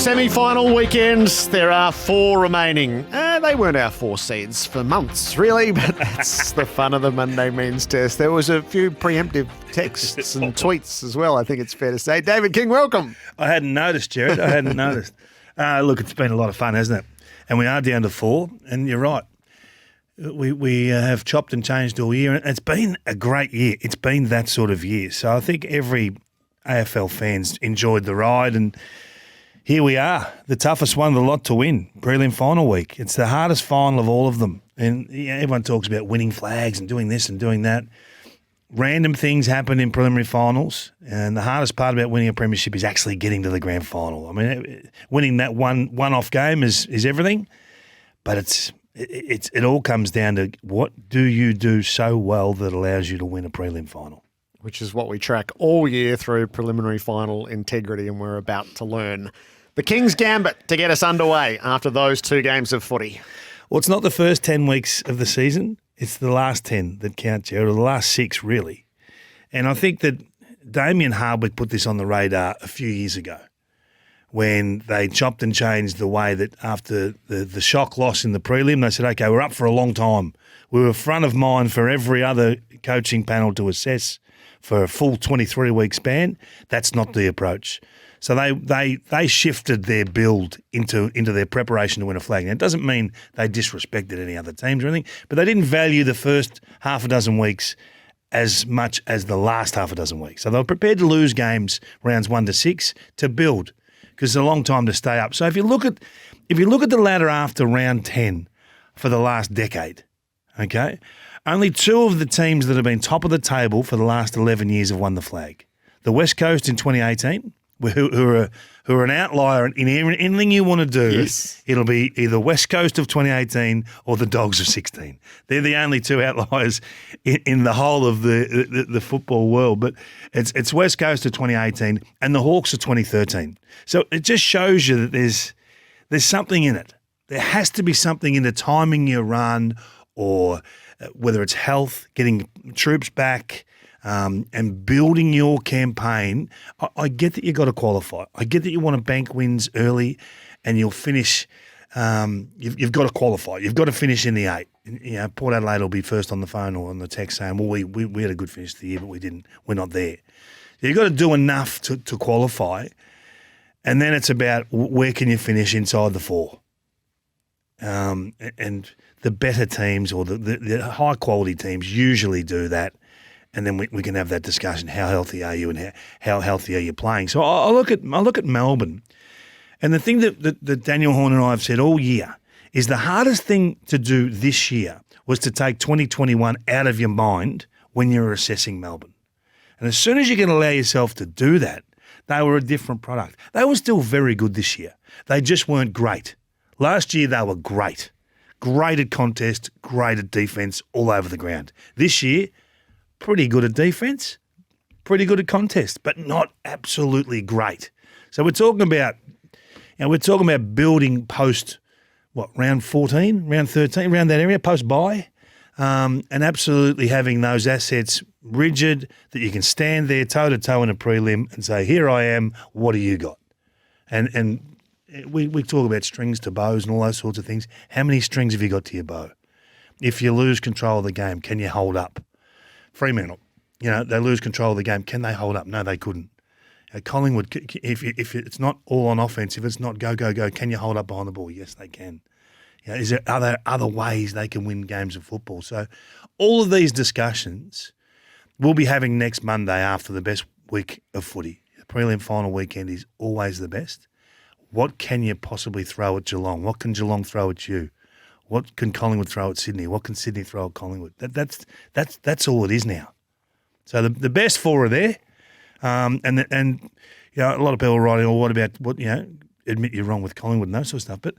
semi-final weekends. There are 4 remaining. They weren't our 4 seeds for months, really, but that's the fun of the Monday Men's Test. There was a few preemptive texts and tweets as well, I think it's fair to say. David King, welcome. I hadn't noticed, Gerard. I hadn't noticed. Look, it's been a lot of fun, hasn't it? And we are down to 4, and you're right. We have chopped and changed all year, and it's been a great year. It's been that sort of year. So I think every AFL fans enjoyed the ride, and here we are, the toughest one of the lot to win, prelim final week. It's the hardest final of all of them. And everyone talks about winning flags and doing this and doing that. Random things happen in preliminary finals, and the hardest part about winning a premiership is actually getting to the grand final. I mean, winning that one-off game is everything, but it all comes down to what do you do so well that allows you to win a prelim final. Which is what we track all year through preliminary final integrity, and we're about to learn the King's Gambit to get us underway after those 2 games of footy. Well, it's not the first 10 weeks of the season. It's the last 10 that count, Gerard, or the last 6, really. And I think that Damien Hardwick put this on the radar a few years ago when they chopped and changed the way that after the shock loss in the prelim, they said, okay, we're up for a long time. We were front of mind for every other coaching panel to assess for a full 23-week span. That's not the approach. So they shifted their build into their preparation to win a flag. Now, it doesn't mean they disrespected any other teams or anything, but they didn't value the first half a dozen weeks as much as the last half a dozen weeks. So they were prepared to lose games rounds 1 to 6 to build, because it's a long time to stay up. So if you look at the ladder after round 10 for the last decade, okay, only 2 of the teams that have been top of the table for the last 11 years have won the flag. The West Coast in 2018, who are an outlier in anything you want to do. Yes. It'll be either West Coast of 2018 or the Dogs of 16. They're the only 2 outliers in the whole of the football world. But it's West Coast of 2018 and the Hawks of 2013. So it just shows you that there's something in it. There has to be something in the timing you run, or whether it's health, getting troops back, and building your campaign. I get that you've got to qualify. I get that you want to bank wins early and you'll finish. You've got to qualify. You've got to finish in the 8. You know, Port Adelaide will be first on the phone or on the text saying, well, we had a good finish to the year, but we didn't. We're not there. You've got to do enough to qualify, and then it's about where can you finish inside the 4. And the better teams or the high-quality teams usually do that. And then we can have that discussion. How healthy are you, and how healthy are you playing? So I look at Melbourne, and the thing that Daniel Horn and I have said all year is the hardest thing to do this year was to take 2021 out of your mind when you're assessing Melbourne. And as soon as you can allow yourself to do that, they were a different product. They were still very good this year. They just weren't great. Last year they were great. Great at contest, great at defence, all over the ground. This year, pretty good at defence, pretty good at contest, but not absolutely great. So we're talking about building post, round 14, round 13, around that area, post-bye, and absolutely having those assets rigid that you can stand there toe-to-toe in a prelim and say, here I am, what do you got? And we talk about strings to bows and all those sorts of things. How many strings have you got to your bow? If you lose control of the game, can you hold up? Fremantle, they lose control of the game. Can they hold up? No, they couldn't. Collingwood, if it's not all on offense, if it's not go, can you hold up behind the ball? Yes, they can. Is there other ways they can win games of football? So all of these discussions we'll be having next Monday after the best week of footy. The prelim final weekend is always the best. What can you possibly throw at Geelong? What can Geelong throw at you? What can Collingwood throw at Sydney? What can Sydney throw at Collingwood? That's all it is now. So the best 4 are there, and a lot of people are writing, what about admit you're wrong with Collingwood and that sort of stuff. But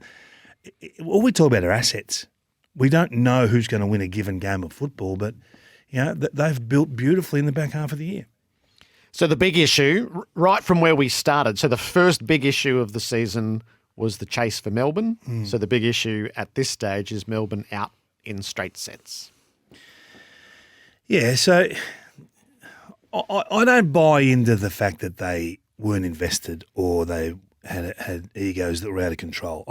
all we talk about are assets. We don't know who's going to win a given game of football, but they've built beautifully in the back half of the year. So the big issue, right from where we started, so the first big issue of the season was the chase for Melbourne. So the big issue at this stage is Melbourne out in straight sets. Yeah, so I don't buy into the fact that they weren't invested or they had egos that were out of control.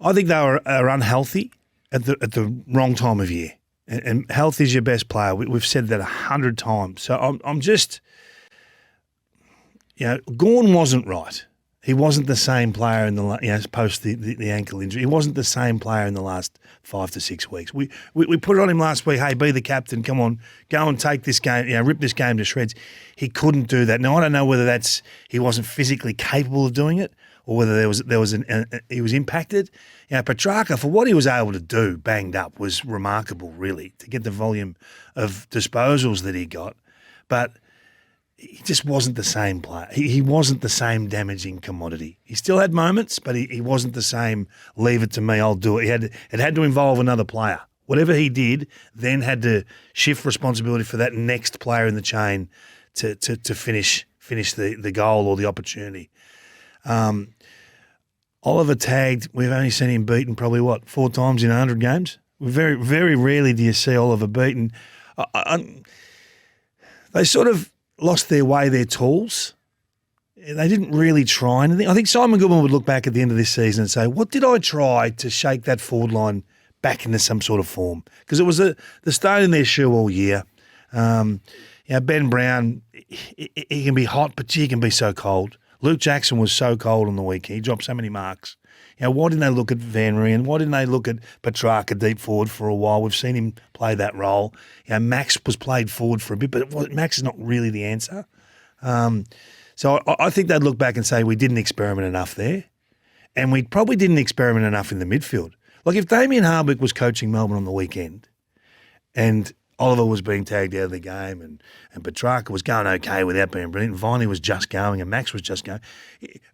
I think they are unhealthy at the wrong time of year. And health is your best player. We've said that 100 times. So I'm just, Gawn wasn't right. He wasn't the same player in the post the ankle injury. He wasn't the same player in the last 5 to 6 weeks. We put it on him last week. Hey, be the captain. Come on, go and take this game. Rip this game to shreds. He couldn't do that. Now I don't know whether that's he wasn't physically capable of doing it, or whether he was impacted. Petrarca, for what he was able to do, banged up, was remarkable. Really, to get the volume of disposals that he got, but he just wasn't the same player. He wasn't the same damaging commodity. He still had moments, but he wasn't the same, leave it to me, I'll do it. It had to involve another player. Whatever he did then had to shift responsibility for that next player in the chain to finish the goal or the opportunity. Oliver tagged, we've only seen him beaten probably, 4 times in 100 games? Very, very rarely do you see Oliver beaten. They sort of lost their tools. They didn't really try anything. I think Simon Goodwin would look back at the end of this season and say, what did I try to shake that forward line back into some sort of form? Because it was the stone in their shoe all year. Ben Brown, he can be hot, but he can be so cold. Luke Jackson was so cold on the weekend. He dropped so many marks. Why didn't they look at Van Rijn? Why didn't they look at Petrarca deep forward for a while? We've seen him play that role. Max was played forward for a bit, but Max is not really the answer. So I think they'd look back and say we didn't experiment enough there, and we probably didn't experiment enough in the midfield. Like if Damien Hardwick was coaching Melbourne on the weekend and Oliver was being tagged out of the game and Petrarca was going okay without being brilliant. Viney was just going and Max was just going.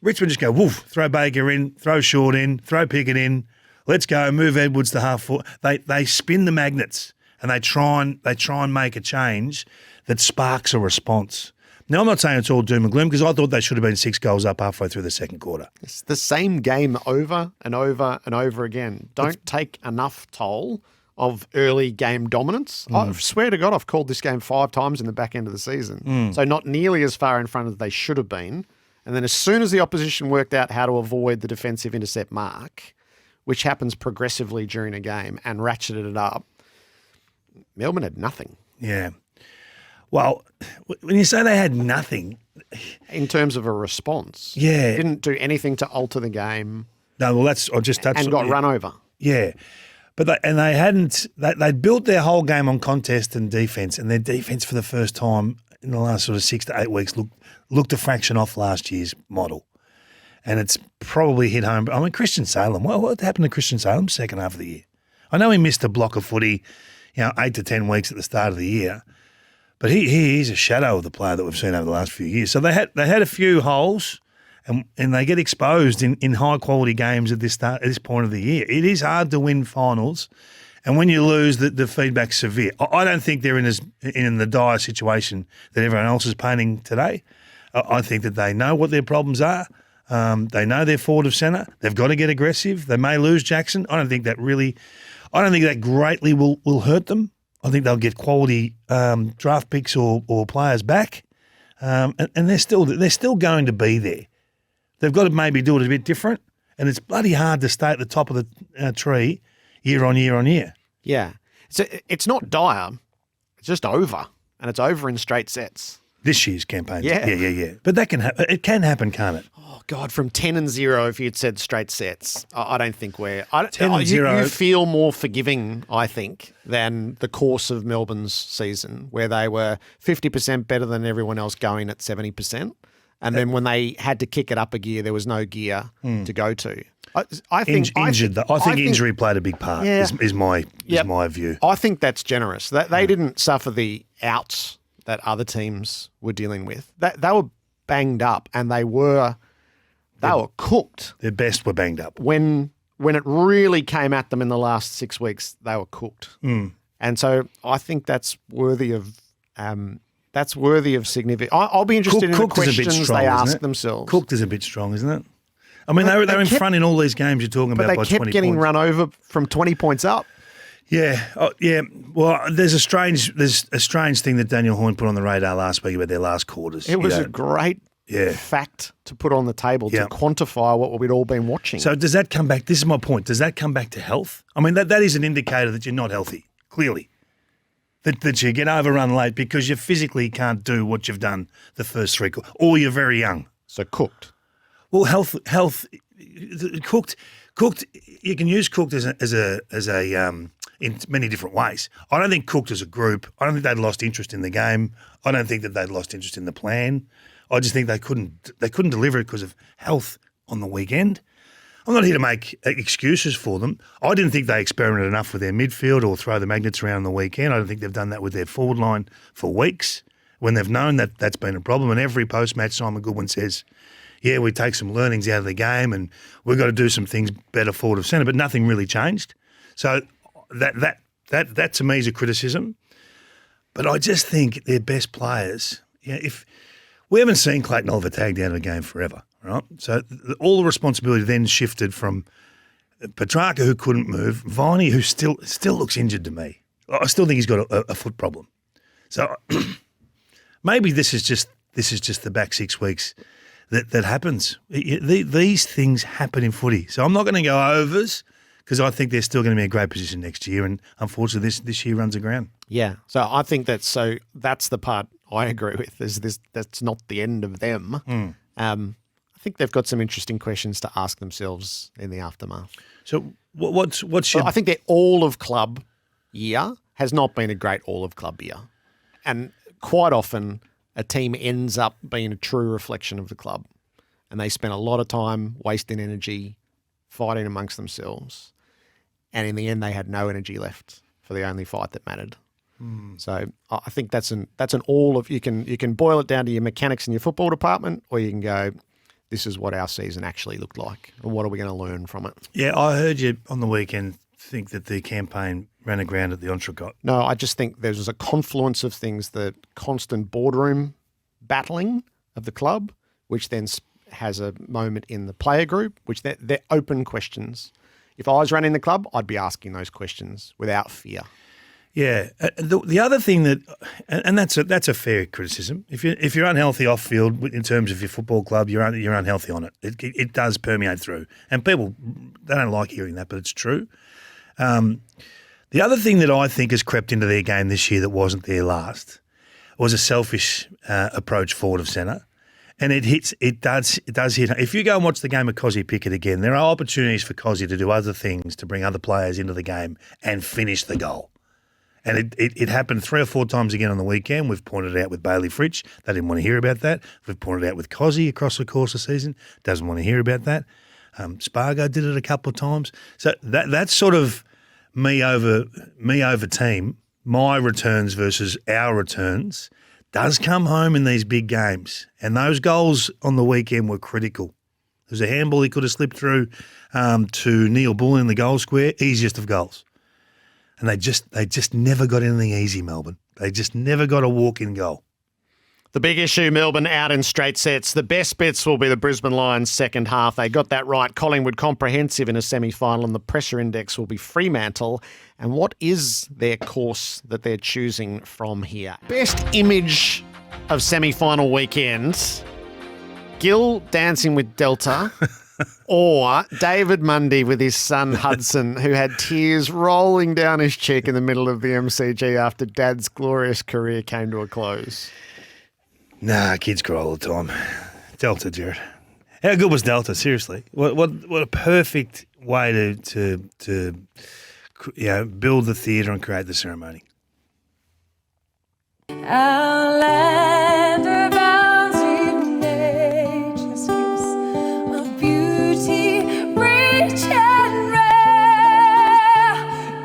Rich would just go, woof, throw Baker in, throw Short in, throw Pickett in, let's go, move Edwards to half forward. They spin the magnets and they try and make a change that sparks a response. Now, I'm not saying it's all doom and gloom because I thought they should have been 6 goals up halfway through the second quarter. It's the same game over and over and over again. Don't take enough toll of early game dominance. I swear to God, I've called this game 5 times in the back end of the season. So not nearly as far in front as they should have been. And then as soon as the opposition worked out how to avoid the defensive intercept mark, which happens progressively during a game, and ratcheted it up, Melbourne had nothing. Yeah. Well, when you say they had nothing... In terms of a response. Yeah. Didn't do anything to alter the game. No, well, I'll just touch on it. And got run over. Yeah. But they'd built their whole game on contest and defence, and their defence for the first time in the last sort of 6 to 8 weeks looked a fraction off last year's model. And it's probably hit home. I mean, Christian Salem, what happened to Christian Salem second half of the year? I know he missed a block of footy, 8 to 10 weeks at the start of the year, but he's a shadow of the player that we've seen over the last few years. So they had a few holes. And they get exposed in high-quality games at this point of the year. It is hard to win finals, and when you lose, the feedback's severe. I don't think they're in the dire situation that everyone else is painting today. I think that they know what their problems are. They know they're forward of centre. They've got to get aggressive. They may lose Jackson. I don't think that greatly will hurt them. I think they'll get quality draft picks or players back, and they're still going to be there. They've got to maybe do it a bit different, and it's bloody hard to stay at the top of the tree year on year on year. Yeah. So it's not dire. It's just over, and it's over in straight sets. This year's campaign. Yeah. Yeah. But that can happen. It can happen, can't it? Oh, God, from 10-0, if you'd said straight sets, I don't think 10-0. You feel more forgiving, I think, than the course of Melbourne's season, where they were 50% better than everyone else going at 70%. And then when they had to kick it up a gear, there was no gear to go to. I think injury played a big part. Yeah. Is my view. I think that's generous. They didn't suffer the outs that other teams were dealing with. They were banged up, and they were cooked. Their best were banged up. When it really came at them in the last 6 weeks, they were cooked. And so I think that's worthy of. That's worthy of significance. I'll be interested in the questions they ask themselves. Cooked is a bit strong, isn't it? I mean, they were in front in all these games you're talking about by 20 points. But they kept getting run over from 20 points up. Yeah. Well, there's a strange thing that Daniel Hoyne put on the radar last week about their last quarters. It was a great fact to put on the table Yeah. to quantify what we'd all been watching. So does that come back? This is my point. Does that come back to health? I mean, that is an indicator that you're not healthy, clearly. That you get overrun late because you physically can't do what you've done the first three, or you're very young. So cooked. Well, health, cooked. You can use cooked as a in many different ways. I don't think cooked as a group. I don't think they'd lost interest in the game. I don't think that they'd lost interest in the plan. I just think they couldn't deliver it because of health on the weekend. I'm not here to make excuses for them. I didn't think they experimented enough with their midfield or throw the magnets around on the weekend. I don't think they've done that with their forward line for weeks when they've known that that's been a problem. And every post-match, Simon Goodwin says, yeah, we take some learnings out of the game and we've got to do some things better forward of centre, but nothing really changed. So that to me is a criticism. But I just think their best players, if we haven't seen Clayton Oliver tagged out of a game forever, right? So all the responsibility then shifted from Petrarca, who couldn't move, Viney, who still looks injured to me. I still think he's got a foot problem. So maybe this is just the back 6 weeks that happens. These things happen in footy. So I'm not going to go overs because I think they're still going to be in a great position next year. And unfortunately, this year runs aground. Yeah. So I think that's the part I agree with. That's not the end of them. I think they've got some interesting questions to ask themselves in the aftermath. So what's your... I think their all of club year has not been a great all of club year, and quite often a team ends up being a true reflection of the club, and they spend a lot of time wasting energy fighting amongst themselves, and in the end they had no energy left for the only fight that mattered. So I think that's an all of, you can boil it down to your mechanics in your football department, or you can go, this is what our season actually looked like, and what are we going to learn from it? Yeah, I heard you on the weekend think that the campaign ran aground at the Entrecôte. No, I just think there's a confluence of things, the constant boardroom battling of the club, which then has a moment in the player group, which they're open questions. If I was running the club, I'd be asking those questions without fear. Yeah, the other thing that, and that's a fair criticism. If you're unhealthy off field in terms of your football club, you're unhealthy on it. It does permeate through, and people, they don't like hearing that, but it's true. The other thing that I think has crept into their game this year that wasn't there last was a selfish approach forward of centre, and it does hit. If you go and watch the game of Cozzy Pickett again, there are opportunities for Cozzy to do other things to bring other players into the game and finish the goal. And it happened 3 or 4 times again on the weekend. We've pointed it out with Bailey Fritsch. They didn't want to hear about that. We've pointed it out with Cozzy across the course of the season. Doesn't want to hear about that. Spargo did it a couple of times. So that's sort of me over team. My returns versus our returns does come home in these big games. And those goals on the weekend were critical. There was a handball he could have slipped through to Neil Bull in the goal square, easiest of goals. And they just never got anything easy, Melbourne. They just never got a walk-in goal. The big issue, Melbourne out in straight sets. The best bits will be the Brisbane Lions second half. They got that right. Collingwood comprehensive in a semi-final, and the pressure index will be Fremantle. And what is their course that they're choosing from here? Best image of semi-final weekend, Gil dancing with Delta. Or David Mundy with his son Hudson, who had tears rolling down his cheek in the middle of the MCG after Dad's glorious career came to a close. Nah, kids cry all the time. Delta, Jared. How good was Delta? Seriously, what a perfect way to build the theatre and create the ceremony. Our land abounds in nature's gifts of beauty, rich and rare.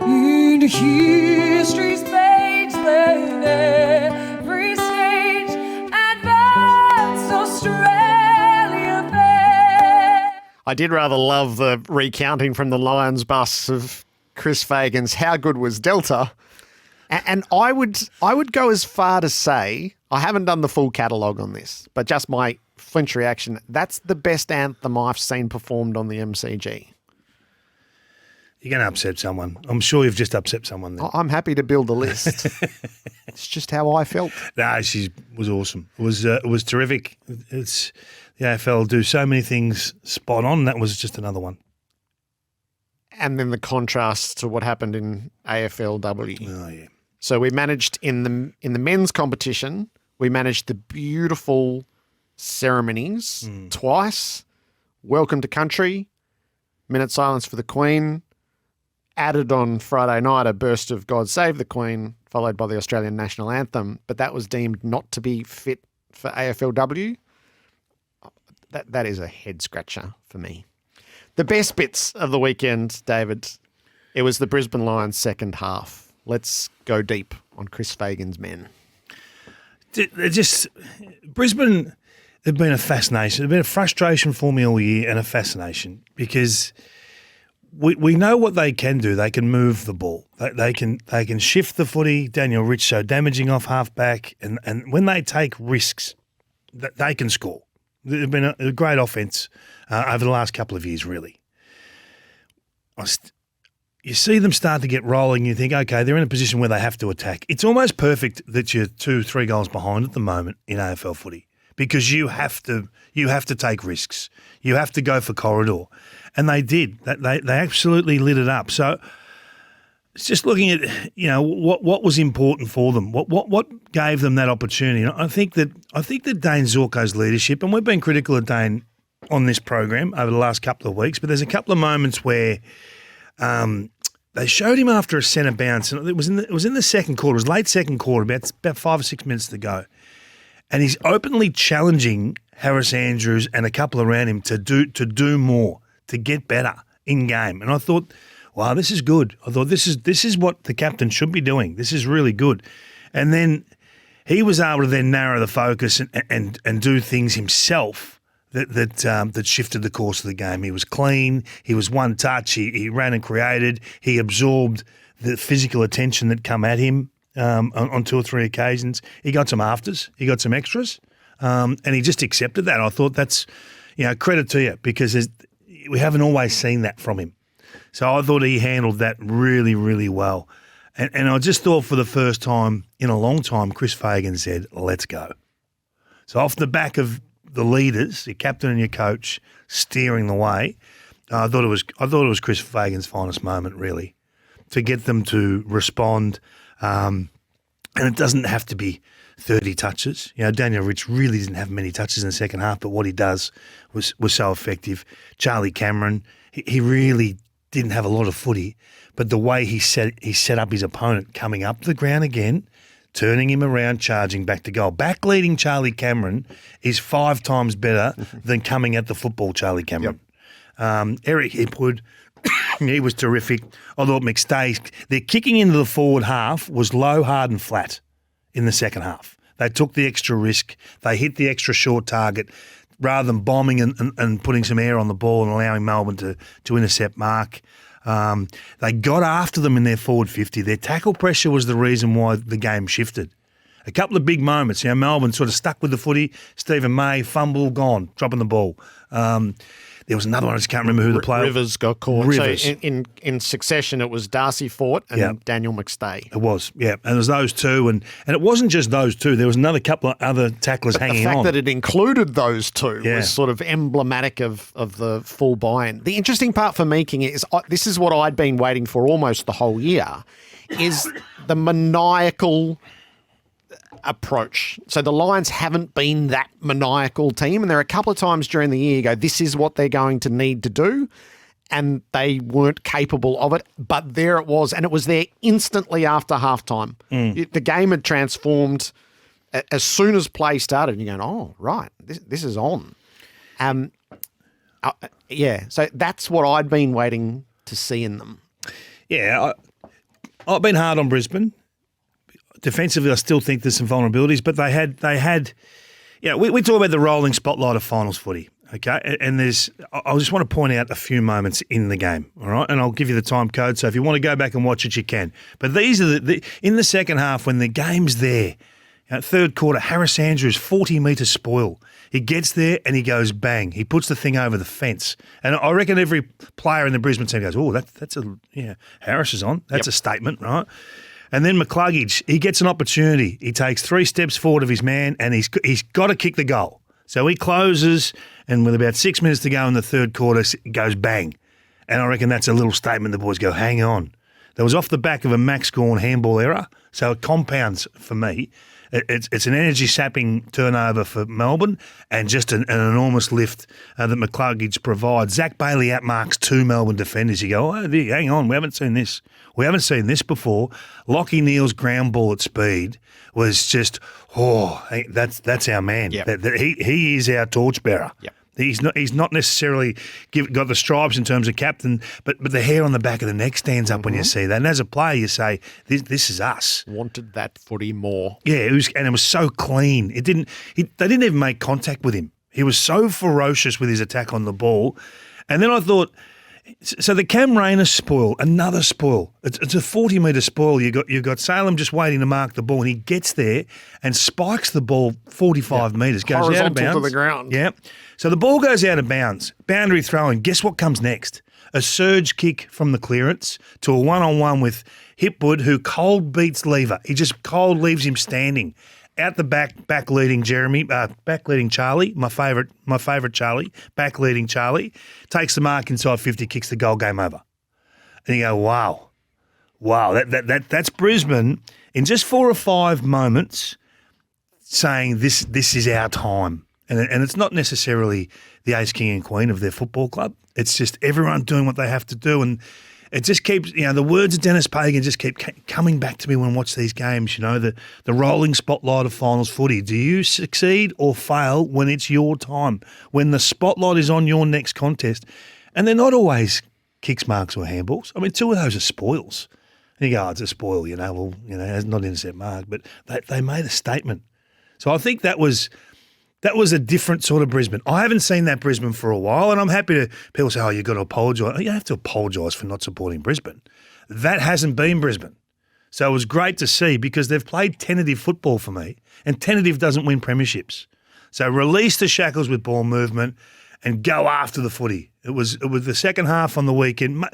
In history's page, laid every stage, advanced Australia fair. I did rather love the recounting from the Lions bus of Chris Fagan's "How good was Delta?" And I would go as far to say, I haven't done the full catalogue on this, but just my flinch reaction, that's the best anthem I've seen performed on the MCG. You're going to upset someone. I'm sure you've just upset someone there. I'm happy to build a list. It's just how I felt. No, she was awesome. It was terrific. It's the AFL do so many things spot on. That was just another one. And then the contrast to what happened in AFLW. Oh yeah. So we managed in the men's competition, we managed the beautiful ceremonies twice. Welcome to country, minute silence for the Queen. Added on Friday night a burst of God Save the Queen, followed by the Australian national anthem, but that was deemed not to be fit for AFLW. That is a head scratcher for me. The best bits of the weekend, David, it was the Brisbane Lions second half. Let's go deep on Chris Fagan's men. Brisbane have been a fascination. They've been a frustration for me all year and a fascination because we know what they can do. They can move the ball. They can shift the footy. Daniel Rich so damaging off half-back. And when they take risks, they can score. They've been a great offence over the last couple of years, really. You see them start to get rolling, you think, okay, they're in a position where they have to attack. It's almost perfect that you're 2-3 goals behind at the moment in AFL footy because you have to take risks. You have to go for corridor. And they did. They absolutely lit it up. So it's just looking at, what was important for them, what gave them that opportunity. And I think that Dane Zorko's leadership, and we've been critical of Dane on this program over the last couple of weeks, but there's a couple of moments where they showed him after a centre bounce, and it was in the second quarter. It was late second quarter, about 5 or 6 minutes to go, and he's openly challenging Harris Andrews and a couple around him to do more, to get better in game. And I thought, wow, this is good. I thought this is what the captain should be doing. This is really good. And then he was able to then narrow the focus and do things himself that shifted the course of the game. He was clean. He was one touch. He ran and created. He absorbed the physical attention that come at him on 2 or 3 occasions. He got some afters. He got some extras. And he just accepted that. I thought that's, credit to you because we haven't always seen that from him. So I thought he handled that really, really well. And I just thought for the first time in a long time, Chris Fagan said, let's go. So off the back of the leaders, your captain and your coach, steering the way, I thought it was Chris Fagan's finest moment, really, to get them to respond. And it doesn't have to be 30 touches. Daniel Rich really didn't have many touches in the second half, but what he does was so effective. Charlie Cameron, he really didn't have a lot of footy, but the way he set up his opponent coming up the ground again, turning him around, charging back to goal. Back-leading Charlie Cameron is 5 times better than coming at the football Charlie Cameron. Yep. Eric Hipwood, he was terrific. I thought McStay, their kicking into the forward half was low, hard and flat in the second half. They took the extra risk. They hit the extra short target rather than bombing and putting some air on the ball and allowing Melbourne to intercept mark. They got after them in their forward 50. Their tackle pressure was the reason why the game shifted. A couple of big moments. Melbourne sort of stuck with the footy. Stephen May, fumble, gone, dropping the ball. There was another one, I just can't remember who the player was. Rivers got caught. Rivers. So in succession, it was Darcy Fort and Daniel McStay. It was, yeah. And it was those two. And it wasn't just those two. There was another couple of other tacklers hanging on. The fact that it included those two was sort of emblematic of the full buy-in. The interesting part for me, King, is this is what I'd been waiting for almost the whole year, is the maniacal approach. So the Lions haven't been that maniacal team, and there are a couple of times during the year you go, this is what they're going to need to do, and they weren't capable of it, but there it was, and it was there instantly after halftime. The game had transformed as soon as play started, and you're going, oh, right, this is on. So that's what I'd been waiting to see in them. Yeah, I've been hard on Brisbane. Defensively, I still think there's some vulnerabilities, but they had. We talk about the rolling spotlight of finals footy, okay? And I just want to point out a few moments in the game, all right? And I'll give you the time code, so if you want to go back and watch it, you can. But these are in the second half when the game's there, Third quarter, Harris Andrews, 40-metre spoil. He gets there and he goes bang. He puts the thing over the fence. And I reckon every player in the Brisbane team goes, oh, Harris is on. That's a statement, right? And then McCluggage, he gets an opportunity. He takes 3 steps forward of his man and he's got to kick the goal. So he closes and with about 6 minutes to go in the third quarter, it goes bang. And I reckon that's a little statement the boys go, hang on. That was off the back of a Max Gawn handball error, so it compounds for me. It's an energy-sapping turnover for Melbourne and just an enormous lift that McCluggage provides. Zach Bailey outmarks 2 Melbourne defenders. You go, oh, hang on, we haven't seen this. We haven't seen this before. Lachie Neale's ground ball at speed was just, that's our man. Yep. He is our torchbearer. Yep. He's not necessarily got the stripes in terms of captain, but the hair on the back of the neck stands up when you see that. And as a player, you say, this is us. Wanted that footy more. Yeah, it was so clean. They didn't even make contact with him. He was so ferocious with his attack on the ball. And then I thought, so the Cam Rayner spoil, another spoil. It's a 40-metre spoil. You've got Salem just waiting to mark the ball, and he gets there and spikes the ball 45 metres, goes Horizontal out of bounds. to the ground. Yeah. So the ball goes out of bounds, boundary throw, and guess what comes next? A surge kick from the clearance to a one-on-one with Hipwood, who cold beats Lever. He just cold leaves him standing. Out the back leading Charlie, my favourite Charlie, back leading Charlie, takes the mark inside 50, kicks the goal, game over. And you go, wow, that's Brisbane in just 4 or 5 moments saying this is our time. And it's not necessarily the ace, king and queen of their football club. It's just everyone doing what they have to do. And it just keeps, the words of Dennis Pagan just keep coming back to me when I watch these games, the rolling spotlight of finals footy. Do you succeed or fail when it's your time, when the spotlight is on your next contest? And they're not always kicks, marks or handballs. I mean, 2 of those are spoils. And you go, it's a spoil, it's not intercept mark, but they made a statement. So I think that was a different sort of Brisbane. I haven't seen that Brisbane for a while, and I'm happy to people say, you've got to apologise. You don't have to apologise for not supporting Brisbane. That hasn't been Brisbane. So it was great to see because they've played tentative football for me, and tentative doesn't win premierships. So release the shackles with ball movement and go after the footy. It was the second half on the weekend.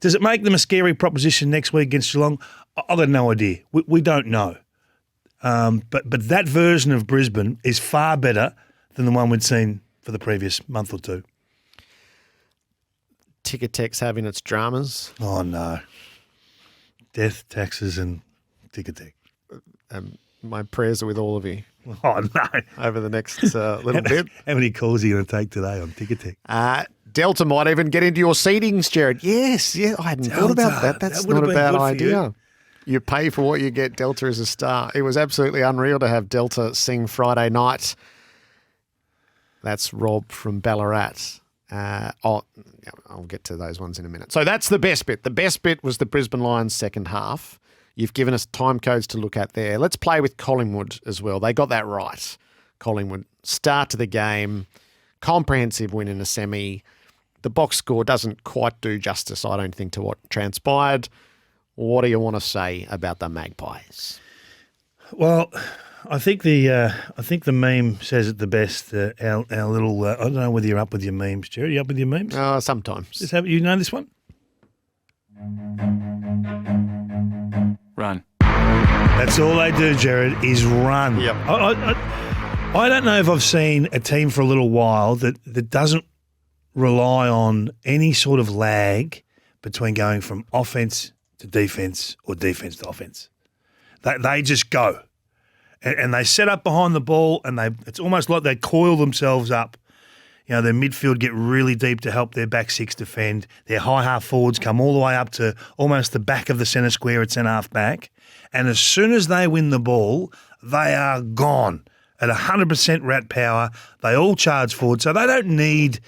Does it make them a scary proposition next week against Geelong? I've got no idea. We don't know. But that version of Brisbane is far better than the one we'd seen for the previous month or 2. Ticketek's having its dramas. Oh, no. Death, taxes and Ticketek. My prayers are with all of you. Oh, no. Over the next little bit. How many calls are you going to take today on Ticketek? Delta might even get into your seedings, Jared. Yes, I hadn't thought about that. That's not a bad idea. You pay for what you get. Delta is a star. It was absolutely unreal to have Delta sing Friday night. That's Rob from Ballarat. I'll get to those ones in a minute. So that's the best bit. The best bit was the Brisbane Lions second half. You've given us time codes to look at there. Let's play with Collingwood as well. They got that right. Collingwood, start to the game, comprehensive win in a semi. The box score doesn't quite do justice, I don't think, to what transpired. What do you want to say about the Magpies? Well, I think the meme says it the best. Our little I don't know whether you're up with your memes, Jerry. You up with your memes? Sometimes. You know this one? Run. That's all they do, Jared, is run. Yep. I don't know if I've seen a team for a little while that doesn't rely on any sort of lag between going from offense to defense or defense to offense. They just go. And they set up behind the ball and it's almost like they coil themselves up. Their midfield get really deep to help their back six defend. Their high half forwards come all the way up to almost the back of the centre square at centre half back. And as soon as they win the ball, they are gone at 100% rat power. They all charge forward. So they don't need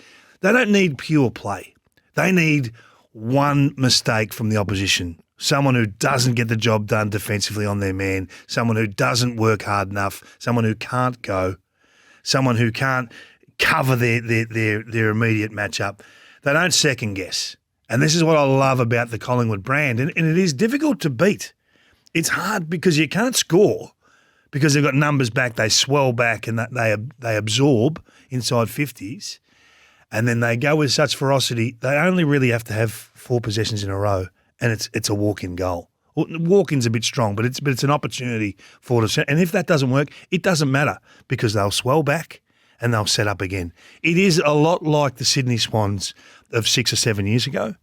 pure play. They need one mistake from the opposition. Someone who doesn't get the job done defensively on their man, someone who doesn't work hard enough, someone who can't go, someone who can't cover their immediate matchup. They don't second guess. And this is what I love about the Collingwood brand. And it is difficult to beat. It's hard because you can't score, because they've got numbers back, they swell back and they absorb inside 50s, and then they go with such ferocity. They only really have to have 4 possessions in a row, and it's a walk-in goal. Well, walk-in's a bit strong, but it's an opportunity for it. And if that doesn't work, it doesn't matter because they'll swell back and they'll set up again. It is a lot like the Sydney Swans of 6 or 7 years ago.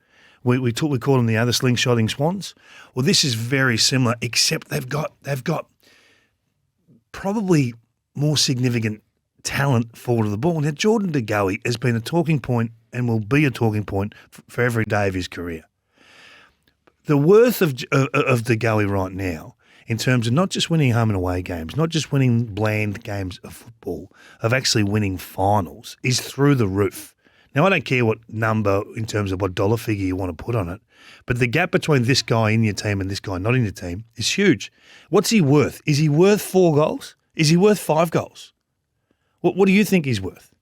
We call them the other slingshotting Swans. Well, this is very similar, except they've got probably more significant talent forward of the ball. Now, Jordan De Goey has been a talking point and will be a talking point for every day of his career. The worth of De Goey right now, in terms of not just winning home and away games, not just winning bland games of football, of actually winning finals, is through the roof. Now, I don't care what number in terms of what dollar figure you want to put on it, but the gap between this guy in your team and this guy not in your team is huge. What's he worth? Is he worth 4 goals? Is he worth 5 goals? What do you think he's worth?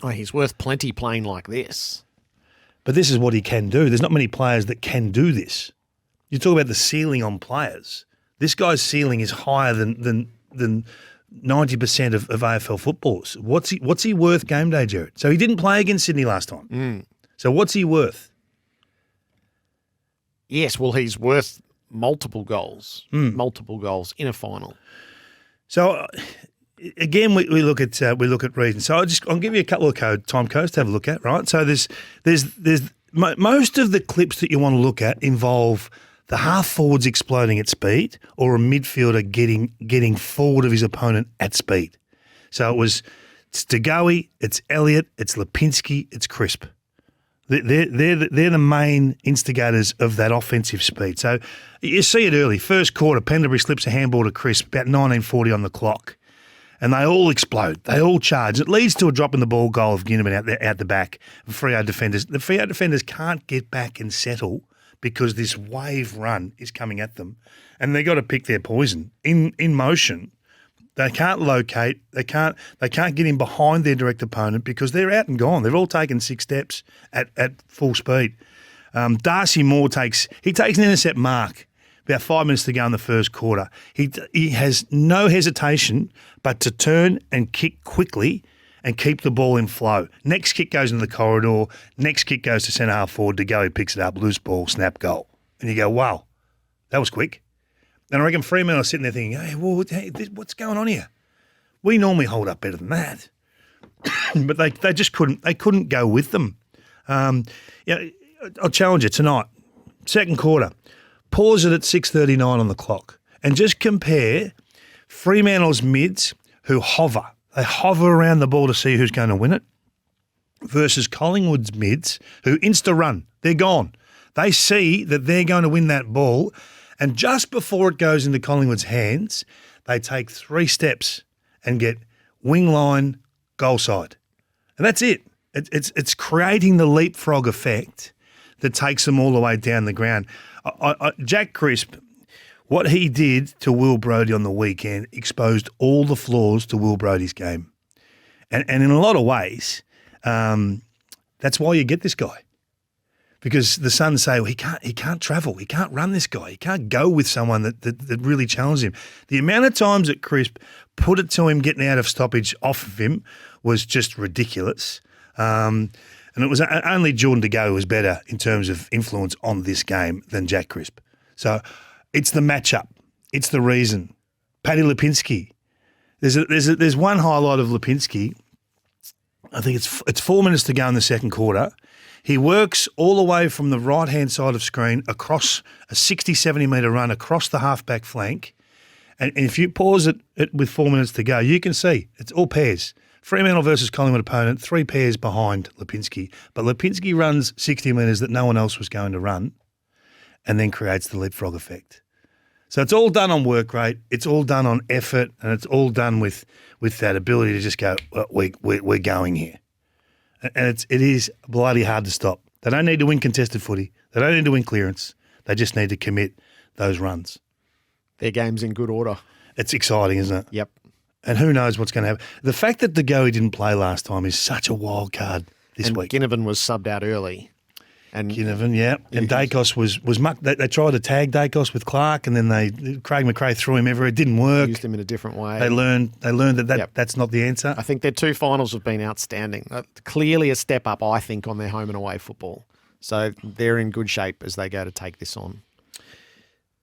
Oh, he's worth plenty playing like this. But this is what he can do. There's not many players that can do this. You talk about the ceiling on players. This guy's ceiling is higher than 90% of AFL footballers. What's he worth game day, Gerard? So he didn't play against Sydney last time. So what's he worth? Yes, well, he's worth multiple goals in a final. So again, we look at reasons. So I'll give you a couple of time codes to have a look at, right? So there's most of the clips that you want to look at involve the half forwards exploding at speed or a midfielder getting forward of his opponent at speed. So it's De Goey, it's Elliott, it's Lipinski, it's Crisp. They're the main instigators of that offensive speed. So you see it early. First quarter, Pendlebury slips a handball to Crisp, about 19:40 on the clock. And they all explode. They all charge. It leads to a drop in the ball goal of Ginnivan out the back. Freo defenders. The Freo defenders can't get back and settle because this wave run is coming at them, and they got to pick their poison in motion. They can't locate. They can't get in behind their direct opponent because they're out and gone. They've all taken 6 steps at full speed. Darcy Moore takes an intercept mark. About 5 minutes to go in the first quarter. He has no hesitation but to turn and kick quickly and keep the ball in flow. Next kick goes into the corridor. Next kick goes to centre half forward. De Goey picks it up, loose ball, snap, goal. And you go, wow, that was quick. And I reckon Fremantle are sitting there thinking, what's going on here? We normally hold up better than that. But they just couldn't. They couldn't go with them. I'll challenge you tonight. Second quarter. Pause it at 6:39 on the clock and just compare Fremantle's mids who hover. They hover around the ball to see who's going to win it versus Collingwood's mids who insta-run. They're gone. They see that they're going to win that ball, and just before it goes into Collingwood's hands, they take 3 steps and get wing line, goal side. And that's it. It's creating the leapfrog effect that takes them all the way down the ground. Jack Crisp, what he did to Will Brodie on the weekend exposed all the flaws to Will Brodie's game. And in a lot of ways, that's why you get this guy. Because the Suns say, well, he can't travel, he can't run this guy, he can't go with someone that really challenges him. The amount of times that Crisp put it to him getting out of stoppage off of him was just ridiculous. And it was only Jordan De Goey was better in terms of influence on this game than Jack Crisp. So it's the matchup. It's the reason. Paddy Lipinski. There's one highlight of Lipinski. I think it's 4 minutes to go in the second quarter. He works all the way from the right-hand side of screen across a 60, 70-metre run across the half-back flank. And if you pause it with 4 minutes to go, you can see it's all pairs. Fremantle versus Collingwood opponent, 3 pairs behind Lipinski. But Lipinski runs 60 metres that no one else was going to run and then creates the leapfrog effect. So it's all done on work rate, it's all done on effort, and it's all done with that ability to just go, well, we're going here. And it is bloody hard to stop. They don't need to win contested footy. They don't need to win clearance. They just need to commit those runs. Their game's in good order. It's exciting, isn't it? Yep. And who knows what's going to happen. The fact that De Goey didn't play last time is such a wild card this week. Ginnivan was subbed out early. And Ginnivan, yeah. And Dacos was muck. They tried to tag Dacos with Clark, and then Craig McRae threw him everywhere. It didn't work. used him in a different way. They learned that Yep. that's not the answer. I think their two finals have been outstanding. Clearly a step up, I think, on their home and away football. So they're in good shape as they go to take this on.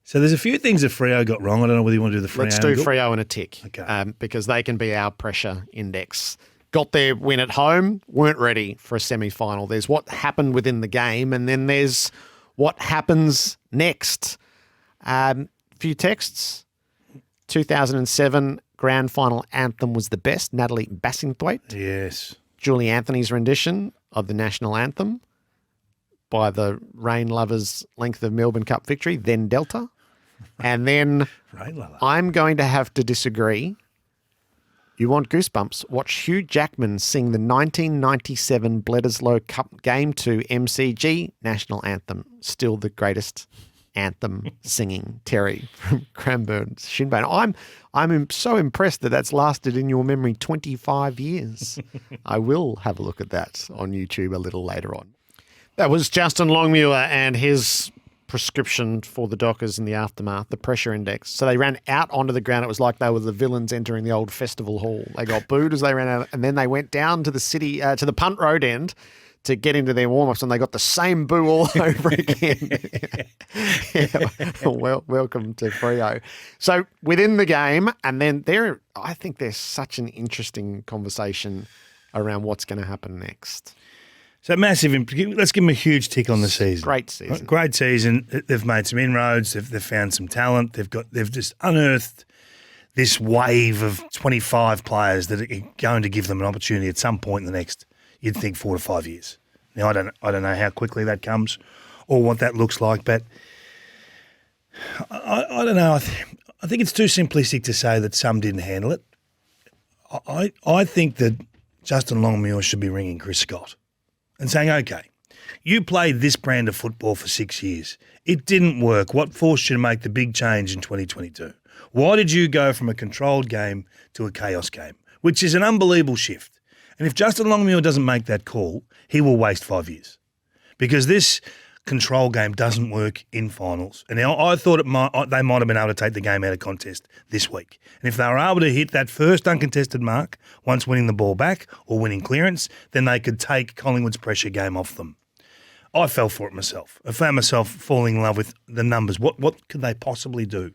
So there's a few things that Freo got wrong. I don't know whether you want to do the Freo. Let's do angle. Freo and a tick, Okay. because they can be our pressure index. Got their win at home, weren't ready for a semi-final. There's what happened within the game, and then there's what happens next. Few texts. 2007 grand final anthem was the best. Natalie Bassingthwaite. Yes. Julie Anthony's rendition of the national anthem by the Rain Lovers' length of Melbourne Cup victory, then Delta. And then Rain Lover. I'm going to have to disagree. You want goosebumps? Watch Hugh Jackman sing the 1997 Bledisloe Cup Game 2 MCG national anthem. Still the greatest anthem singing. Terry from Cranbourne Shinbone. I'm so impressed that that's lasted in your memory 25 years. I will have a look at that on YouTube a little later on. That was Justin Longmuir and his prescription for the Dockers in the aftermath, the pressure index. So they ran out onto the ground. It was like they were the villains entering the old festival hall. They got booed as they ran out, and then they went down to the city, to the punt road end to get into their warm-ups, and they got the same boo all over again. Well, welcome to Freo. So within the game, and then I think there's such an interesting conversation around what's going to happen next. So massive. Let's give them a huge tick on the season. Great season. Great season. They've made some inroads. They've found some talent. They've just unearthed this wave of 25 players that are going to give them an opportunity at some point in the next, you'd think, 4 to 5 years. Now I don't know how quickly that comes or what that looks like, but I don't know. I think it's too simplistic to say that some didn't handle it. I think that Justin Longmuir should be ringing Chris Scott and saying, okay, you played this brand of football for 6 years. It didn't work. What forced you to make the big change in 2022? Why did you go from a controlled game to a chaos game, which is an unbelievable shift? And if Justin Longmuir doesn't make that call, he will waste 5 years because this control game doesn't work in finals. And I thought they might have been able to take the game out of contest this week. And if they were able to hit that first uncontested mark, once winning the ball back or winning clearance, then they could take Collingwood's pressure game off them. I fell for it myself. I found myself falling in love with the numbers. What could they possibly do?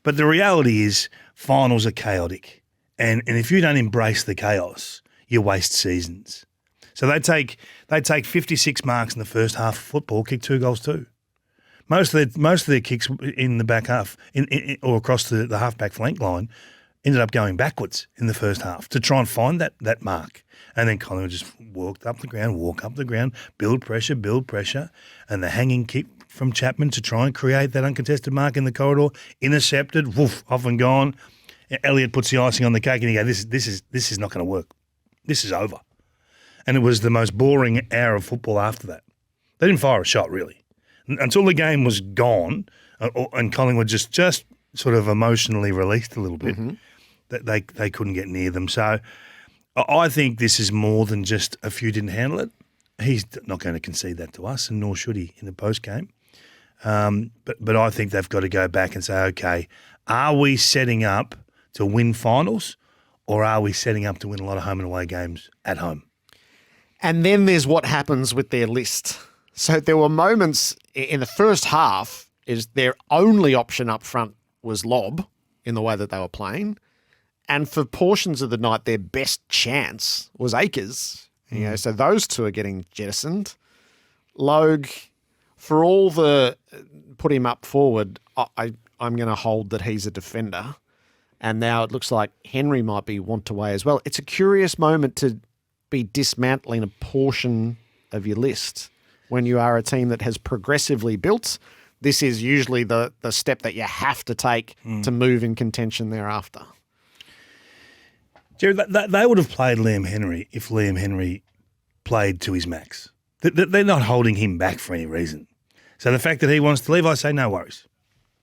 But the reality is finals are chaotic. And if you don't embrace the chaos, you waste seasons. So they take 56 marks in the first half of football, kick 2 goals too. Most of their kicks in the back half or across the half-back flank line ended up going backwards in the first half to try and find that mark. And then Collingwood just walk up the ground, build pressure, and the hanging kick from Chapman to try and create that uncontested mark in the corridor, intercepted, woof, off and gone. Elliott puts the icing on the cake and he goes, this is not going to work. This is over. And it was the most boring hour of football after that. They didn't fire a shot, really. Until the game was gone and Collingwood just sort of emotionally released a little bit, that they couldn't get near them. So I think this is more than just a few didn't handle it. He's not going to concede that to us, and nor should he in the post-game. But I think they've got to go back and say, okay, are we setting up to win finals or are we setting up to win a lot of home and away games at home? And then there's what happens with their list. So there were moments in the first half is their only option up front was lob in the way that they were playing. And for portions of the night, their best chance was Akers. You know, so those two are getting jettisoned. Logue, for all the put him up forward, I'm going to hold that he's a defender. And now it looks like Henry might be want away as well. It's a curious moment to be dismantling a portion of your list when you are a team that has progressively built. This is usually the step that you have to take to move in contention thereafter. Jerry, they would have played Liam Henry if Liam Henry played to his max. They're not holding him back for any reason. So the fact that he wants to leave, I say no worries.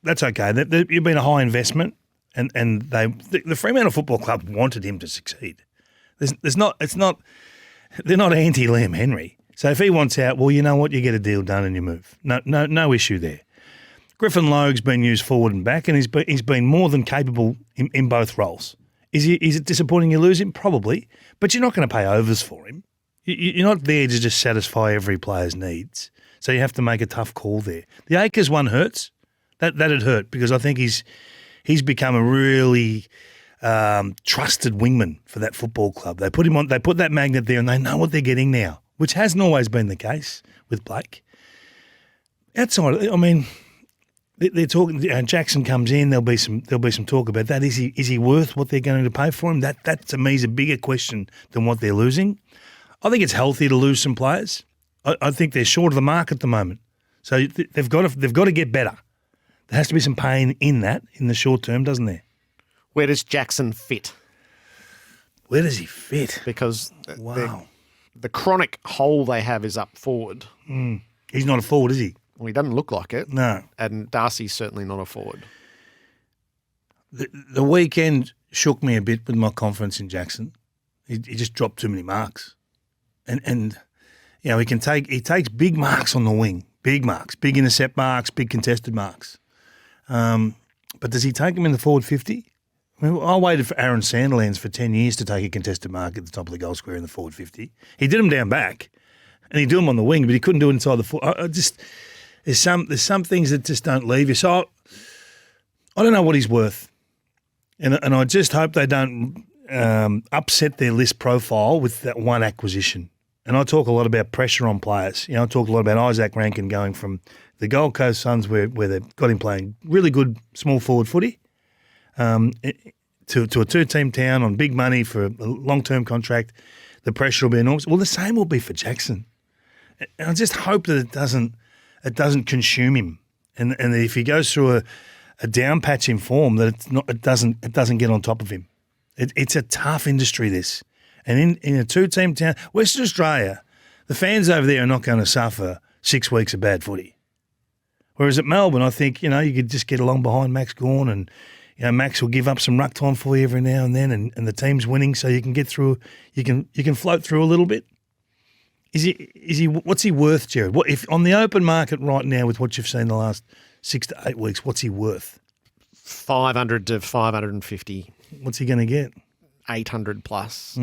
That's okay. You've been a high investment, and the Fremantle Football Club wanted him to succeed. They're not anti Liam Henry. So if he wants out, well, you know what? You get a deal done and you move. No issue there. Griffin Logue's been used forward and back, and he's been more than capable in both roles. Is it disappointing you lose him? Probably, but you're not going to pay overs for him. You're not there to just satisfy every player's needs, so you have to make a tough call there. The Akers one hurts. That'd hurt because I think he's become a really trusted wingman for that football club. They put him on. They put that magnet there, and they know what they're getting now, which hasn't always been the case with Blake. Outside, I mean. They're talking. Jackson comes in. There'll be some talk about that. Is he worth what they're going to pay for him? That to me is a bigger question than what they're losing. I think it's healthy to lose some players. I think they're short of the mark at the moment, so they've got to get better. There has to be some pain in that in the short term, doesn't there? Where does Jackson fit? Where does he fit? Because Wow. the chronic hole they have is up forward. He's not a forward, is he? Well, he doesn't look like it. No. And Darcy's certainly not a forward. The weekend shook me a bit with my confidence in Jackson. He just dropped too many marks, and you know he takes big marks on the wing, big marks, big intercept marks, big contested marks. But does he take them in the forward 50? I mean, I waited for Aaron Sandilands for 10 years to take a contested mark at the top of the goal square in the forward 50. He did them down back, and he'd do them on the wing, but he couldn't do it inside the foot. There's some things that just don't leave you. So I don't know what he's worth, and I just hope they don't upset their list profile with that one acquisition. And I talk a lot about pressure on players. You know, I talk a lot about Isaac Rankin going from the Gold Coast Suns, where they've got him playing really good small forward footy, to a two-team town on big money for a long-term contract. The pressure will be enormous. Well, the same will be for Jackson, and I just hope that it doesn't consume him, and that if he goes through a down patch in form, that it doesn't get on top of him. It's a tough industry, this, and in a two-team town, Western Australia, the fans over there are not going to suffer 6 weeks of bad footy. Whereas at Melbourne, I think you could just get along behind Max Gawn, and Max will give up some ruck time for you every now and then, and the team's winning, so you can get through. You can float through a little bit. Is he? What's he worth, Gerard? What if on the open market right now with what you've seen the last 6 to 8 weeks? What's he worth? 500 to 550. What's he going to get? 800 plus.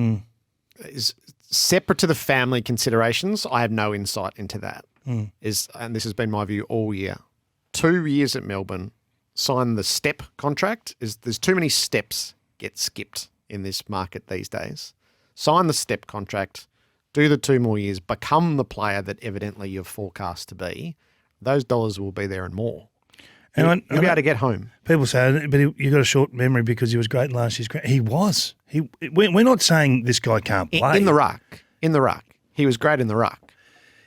Is separate to the family considerations. I have no insight into that. And this has been my view all year. 2 years at Melbourne, sign the step contract. There's too many steps get skipped in this market these days. Sign the step contract. Do the 2 more years, become the player that evidently you're forecast to be. Those dollars will be there and more. And you'll be able to get home. People say, but you got a short memory because he was great in last year's grand. He was. We're not saying this guy can't play. In the ruck. He was great in the ruck.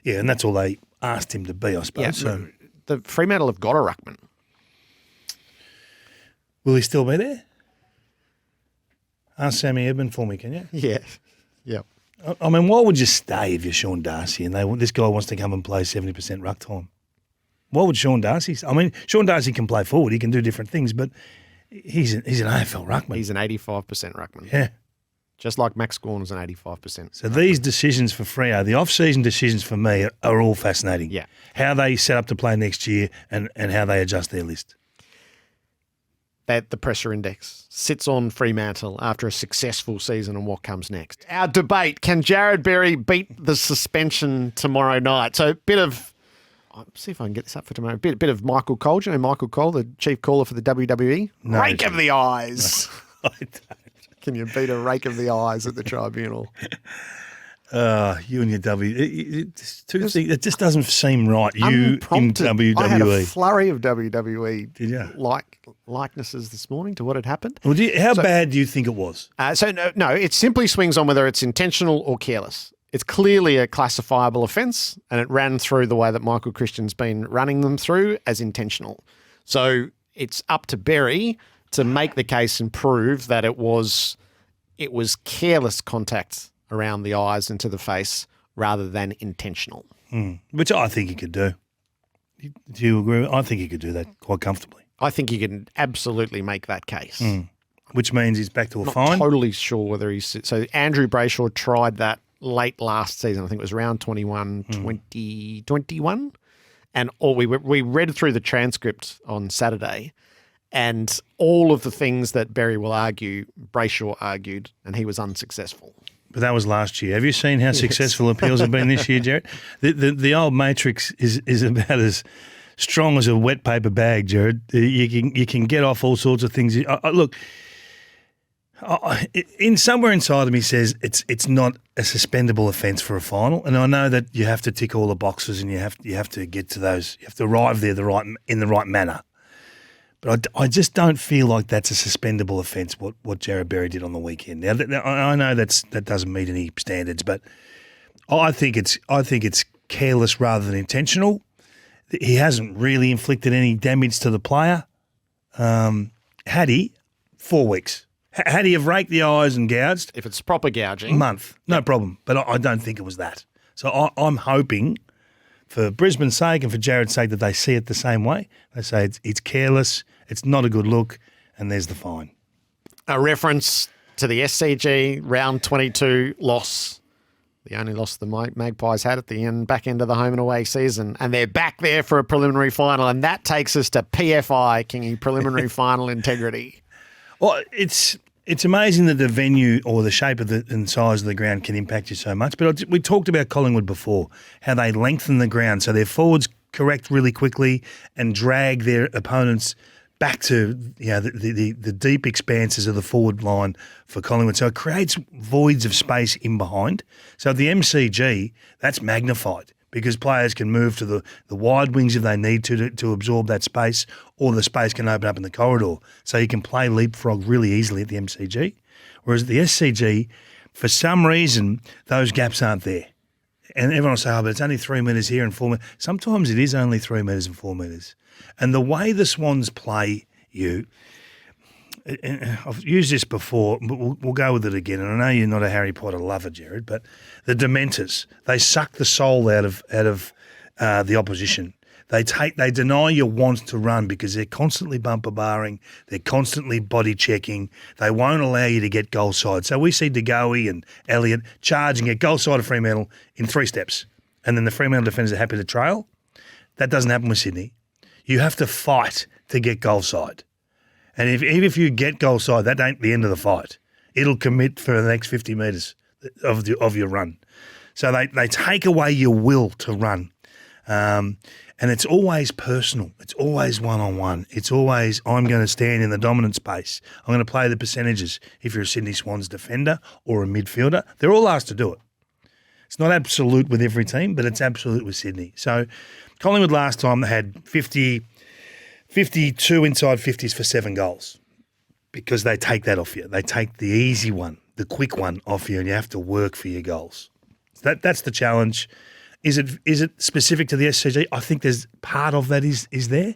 Yeah, and that's all they asked him to be, I suppose. Yeah, so the Fremantle have got a ruckman. Will he still be there? Ask Sammy Edmund for me, can you? Yeah. Yep. I mean, why would you stay if you're Sean Darcy and this guy wants to come and play 70% ruck time? Why would Sean Darcy? I mean, Sean Darcy can play forward. He can do different things, but he's an AFL ruckman. He's an 85% ruckman. Yeah. Just like Max Gawn is an 85%. So these decisions for Freo, the off-season decisions for me are all fascinating. Yeah. How they set up to play next year and how they adjust their list. That the pressure index sits on Fremantle after a successful season and what comes next. Our debate, can Jarrod Berry beat the suspension tomorrow night? So a bit of, I'll see if I can get this up for tomorrow, a bit of Michael Cole. Do you know Michael Cole, the chief caller for the WWE? No, rake of the eyes. I don't. Can you beat a rake of the eyes at the tribunal? You and your it's two things. It just doesn't seem right. You Unprompted. in WWE. I had a flurry of WWE Did you? likenesses this morning to what had happened. Well, how bad do you think it was? No, it simply swings on whether it's intentional or careless. It's clearly a classifiable offence, and it ran through the way that Michael Christian's been running them through as intentional. So it's up to Berry to make the case and prove that it was careless contact around the eyes and to the face rather than intentional. Which I think he could do. Do you agree? I think he could do that quite comfortably. I think you can absolutely make that case. Which means he's back to a Not fine. totally sure whether he's... So Andrew Brayshaw tried that late last season. I think it was round 21, 2021. And we read through the transcript on Saturday, and all of the things that Berry will argue, Brayshaw argued, and he was unsuccessful. But that was last year. Have you seen how successful appeals have been this year, Jarrod? The old matrix is about as strong as a wet paper bag, Jarrod. You can get off all sorts of things. Look, somewhere inside of me says it's not a suspendable offence for a final, and I know that you have to tick all the boxes and you have to get to those. You have to arrive there in the right manner. But I just don't feel like that's a suspendable offence. What Jarrod Berry did on the weekend. Now I know that doesn't meet any standards, but I think it's careless rather than intentional. He hasn't really inflicted any damage to the player. Had he, 4 weeks. Had he have raked the eyes and gouged? If it's proper gouging. A month, no problem. But I don't think it was that. So I'm hoping, for Brisbane's sake and for Jarrod's sake, that they see it the same way. They say it's careless, it's not a good look, and there's the fine. A reference to the SCG round 22 loss. The only loss the Magpies had at the back end of the home and away season. And they're back there for a preliminary final. And that takes us to PFI, Kingy, preliminary final integrity. Well, it's amazing that the venue or the shape of and size of the ground can impact you so much. But we talked about Collingwood before, how they lengthen the ground so their forwards correct really quickly and drag their opponents back to the deep expanses of the forward line for Collingwood. So it creates voids of space in behind. So the MCG, that's magnified, because players can move to the wide wings if they need to absorb that space, or the space can open up in the corridor. So you can play leapfrog really easily at the MCG. Whereas at the SCG, for some reason, those gaps aren't there. And everyone will say, but it's only 3 metres here and 4 metres. Sometimes it is only 3 metres and 4 metres. And the way the Swans play you, I've used this before, but we'll go with it again. And I know you're not a Harry Potter lover, Jarrod, but the Dementors, they suck the soul out of the opposition. They deny your want to run because they're constantly bumper barring, they're constantly body checking. They won't allow you to get goal side. So we see De Goey and Elliott charging at goal side of Fremantle in 3 steps, and then the Fremantle defenders are happy to trail. That doesn't happen with Sydney. You have to fight to get goal side. And even if you get goal side, that ain't the end of the fight. It'll commit for the next 50 metres of your run. So they take away your will to run. And it's always personal. It's always one-on-one. It's always, I'm going to stand in the dominant space. I'm going to play the percentages. If you're a Sydney Swans defender or a midfielder, they're all asked to do it. It's not absolute with every team, but it's absolute with Sydney. So Collingwood last time they had 52 inside 50s for 7 goals, because they take that off you. They take the easy one, the quick one off you, and you have to work for your goals. That's the challenge. Is it specific to the SCG? I think there's part of that is there,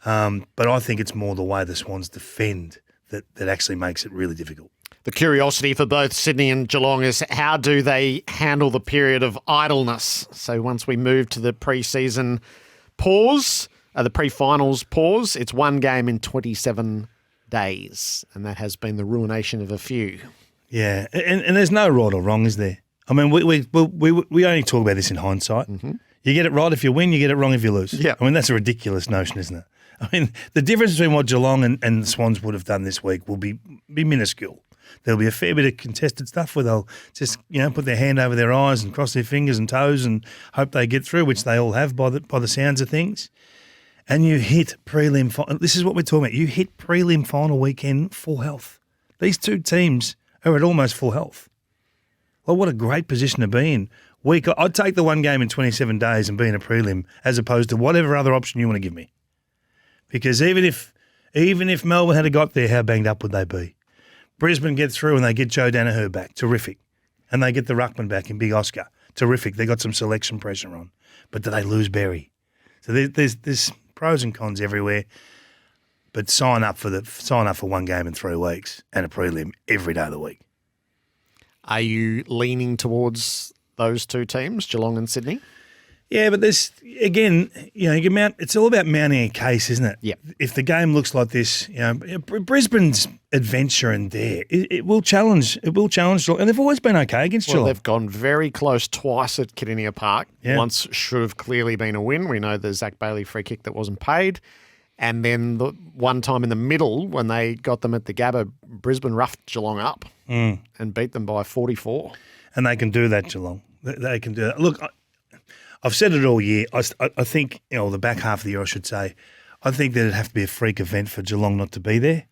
but I think it's more the way the Swans defend that actually makes it really difficult. The curiosity for both Sydney and Geelong is, how do they handle the period of idleness? So once we move to the pre-season pause, the pre-finals pause, it's 1 game in 27 days, and that has been the ruination of a few. Yeah, and there's no right or wrong, is there? I mean, we only talk about this in hindsight. Mm-hmm. You get it right if you win, you get it wrong if you lose. Yeah. I mean, that's a ridiculous notion, isn't it? I mean, the difference between what Geelong and the Swans would have done this week will be minuscule. There'll be a fair bit of contested stuff where they'll just, put their hand over their eyes and cross their fingers and toes and hope they get through, which they all have by the sounds of things. And you hit prelim final. This is what we're talking about. You hit prelim final weekend full health. These two teams are at almost full health. Well, what a great position to be in. I'd take the 1 game in 27 days and be in a prelim as opposed to whatever other option you want to give me. Because even if Melbourne had got there, how banged up would they be? Brisbane get through and they get Joe Danaher back. Terrific. And they get the ruckman back in Big Oscar. Terrific. They got some selection pressure on. But do they lose Berry? So there's pros and cons everywhere. But sign up for 1 game in 3 weeks and a prelim every day of the week. Are you leaning towards those two teams, Geelong and Sydney? Yeah, but there's, again, it's all about mounting a case, isn't it? Yep. If the game looks like this, Brisbane's adventure and dare, it will challenge. It will challenge, and they've always been okay against Well, Geelong. they've gone very close twice at Kidinia Park. Yeah. Once should have clearly been a win. We know the Zach Bailey free kick that wasn't paid. And then the one time in the middle when they got them at the Gabba, Brisbane roughed Geelong up and beat them by 44. And they can do that, Geelong. They can do that. Look, I've said it all year. I think, the back half of the year, I should say, I think that it'd have to be a freak event for Geelong not to be there.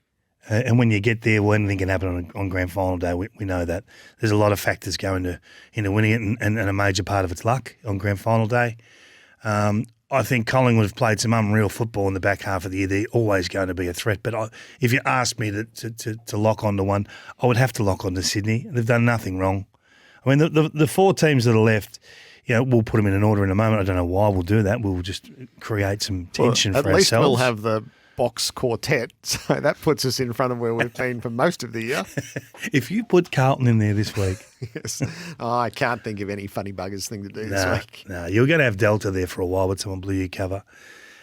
And when you get there, well, anything can happen on grand final day. We know that. There's a lot of factors going into winning it, and a major part of it's luck on grand final day. I think Collingwood have played some unreal football in the back half of the year. They're always going to be a threat. But if you asked me to lock onto one, I would have to lock onto Sydney. They've done nothing wrong. I mean, the four teams that are left, we'll put them in an order in a moment. I don't know why we'll do that. We'll just create some tension for ourselves. At least we'll have the box quartet, so that puts us in front of where we've been for most of the year. If you put Carlton in there this week. Yes. I can't think of any funny buggers thing to do this week. No, you're going to have Delta there for a while with someone blew your cover.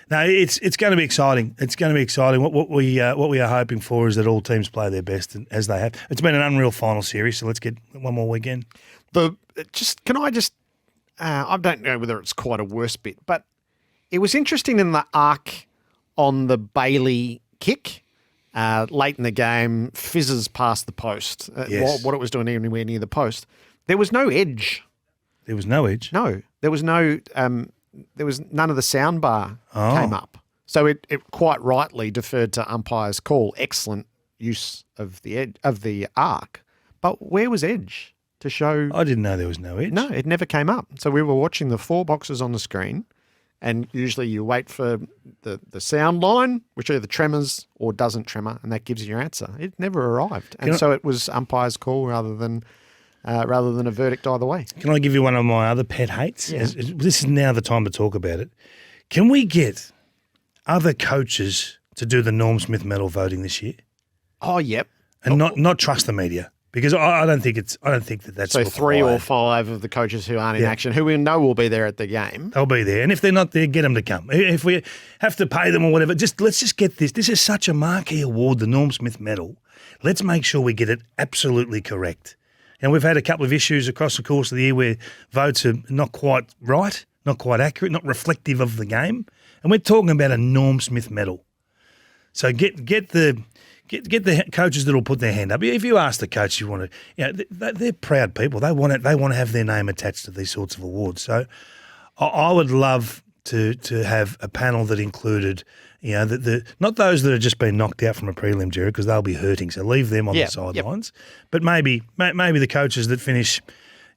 No, it's going to be exciting. It's going to be exciting. What we are hoping for is that all teams play their best, and as they have. It's been an unreal final series, so let's get one more weekend. I don't know whether it's quite a worse bit, but it was interesting in the arc on the Bailey kick late in the game, fizzes past the post. Yes. What it was doing anywhere near the post. There was no edge. There was no edge? No. There was no... there was none of the sound bar came up. So it quite rightly deferred to umpire's call. Excellent use of the arc. But where was edge to show? I didn't know there was no edge. No, it never came up. So we were watching the four boxes on the screen, and usually you wait for the sound line, which either tremors or doesn't tremor, and that gives you your answer. It never arrived. And so it was umpire's call rather than a verdict either way. Can I give you one of my other pet hates? Yeah. This is now the time to talk about it. Can we get other coaches to do the Norm Smith medal voting this year? Oh, yep. And not trust the media, because I don't think that's so required. 3 or 5 of the coaches who aren't in action, who we know will be there at the game. They'll be there, and if they're not there, get them to come. If we have to pay them or whatever, let's just get this. This is such a marquee award, the Norm Smith medal. Let's make sure we get it absolutely correct. And we've had a couple of issues across the course of the year where votes are not quite right, not quite accurate, not reflective of the game. And we're talking about a Norm Smith medal. So get the coaches that will put their hand up. If you ask the coach, you want to, they're proud people. They want to have their name attached to these sorts of awards. So I would love to have a panel that included, not those that have just been knocked out from a prelim, Gerard, because they'll be hurting. So leave them on the sidelines. Yep. But maybe the coaches that finish,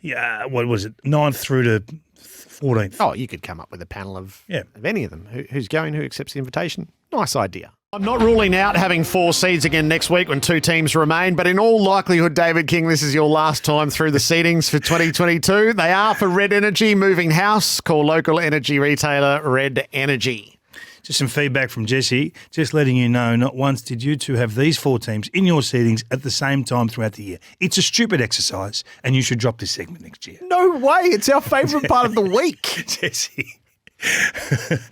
what was it, 9th through to 14th. Oh, you could come up with a panel of any of them. Who's going, who accepts the invitation. Nice idea. I'm not ruling out having 4 seeds again next week when 2 teams remain, but in all likelihood, David King, this is your last time through the seedings for 2022. They are for Red Energy, moving house. Call local energy retailer Red Energy. Just some feedback from Jesse, just letting you know, not once did you two have these 4 teams in your seedings at the same time throughout the year. It's a stupid exercise, and you should drop this segment next year. No way. It's our favourite part of the week. Jesse.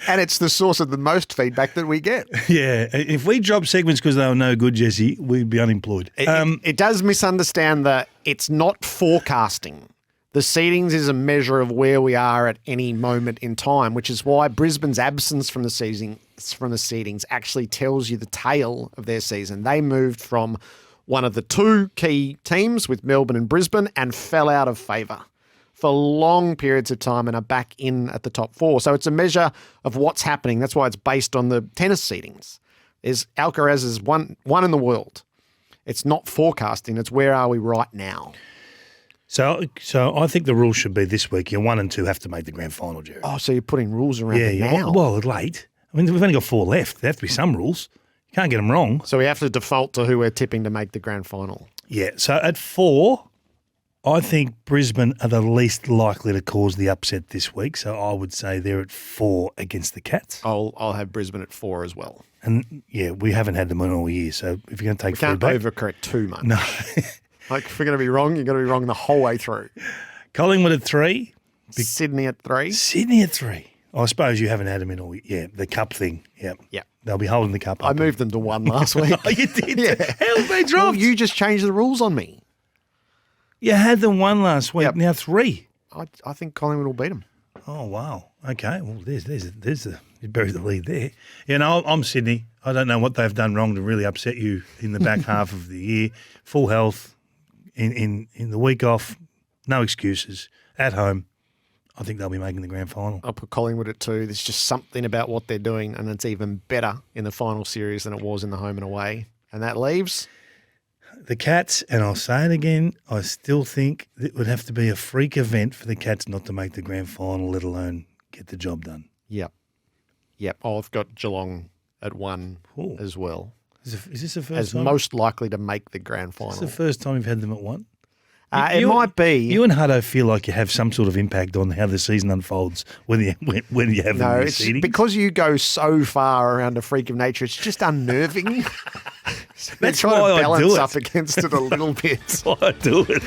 And it's the source of the most feedback that we get. Yeah. If we drop segments because they were no good, Jesse, we'd be unemployed. It does misunderstand that it's not forecasting. The seedings is a measure of where we are at any moment in time, which is why Brisbane's absence from the seedings actually tells you the tale of their season. They moved from one of the 2 key teams with Melbourne and Brisbane and fell out of favour for long periods of time and are back in at the top 4. So it's a measure of what's happening. That's why it's based on the tennis seedings. Alcaraz is one in the world. It's not forecasting. It's where are we right now. So I think the rule should be this week. Your 1 and 2 have to make the grand final, Gerard. Oh, so you're putting rules around it now? Well, late. I mean, we've only got 4 left. There have to be some rules. You can't get them wrong. So we have to default to who we're tipping to make the grand final. Yeah. So at 4, I think Brisbane are the least likely to cause the upset this week. So I would say they're at 4 against the Cats. I'll have Brisbane at 4 as well. And we haven't had them in all year. So if you're going to take can't feedback, overcorrect too much. No. Like if we're going to be wrong, you're going to be wrong the whole way through. Collingwood at 3, Sydney at 3. Sydney at 3. I suppose you haven't had them in all. Yeah, the cup thing. Yeah. Yeah. They'll be holding the cup up. I moved them to 1 last week. Oh, you did? Yeah. How have they dropped? Well, you just changed the rules on me. You had them 1 last week, Yep. now 3. I think Collingwood will beat them. Oh, wow. Okay. Well, you bury the lead there. You know, I'm Sydney. I don't know what they've done wrong to really upset you in the back half of the year. Full health in the week off. No excuses. At home. I think they'll be making the grand final. I'll put Collingwood at 2. There's just something about what they're doing, and it's even better in the final series than it was in the home and away. And that leaves The Cats, and I'll say it again, I still think it would have to be a freak event for the Cats not to make the grand final, let alone get the job done. Yep. I've got Geelong at 1 Ooh. as well. Is this the first As time? most likely to make the grand Is final. this the first time you've had them at 1? It might be. You and Hutto feel like you have some sort of impact on how the season unfolds when you have No, them in it's seedings. because you go so far around a freak of nature. It's just unnerving. So That's you're trying why I to balance do it. up against it a little bit. That's why I do it.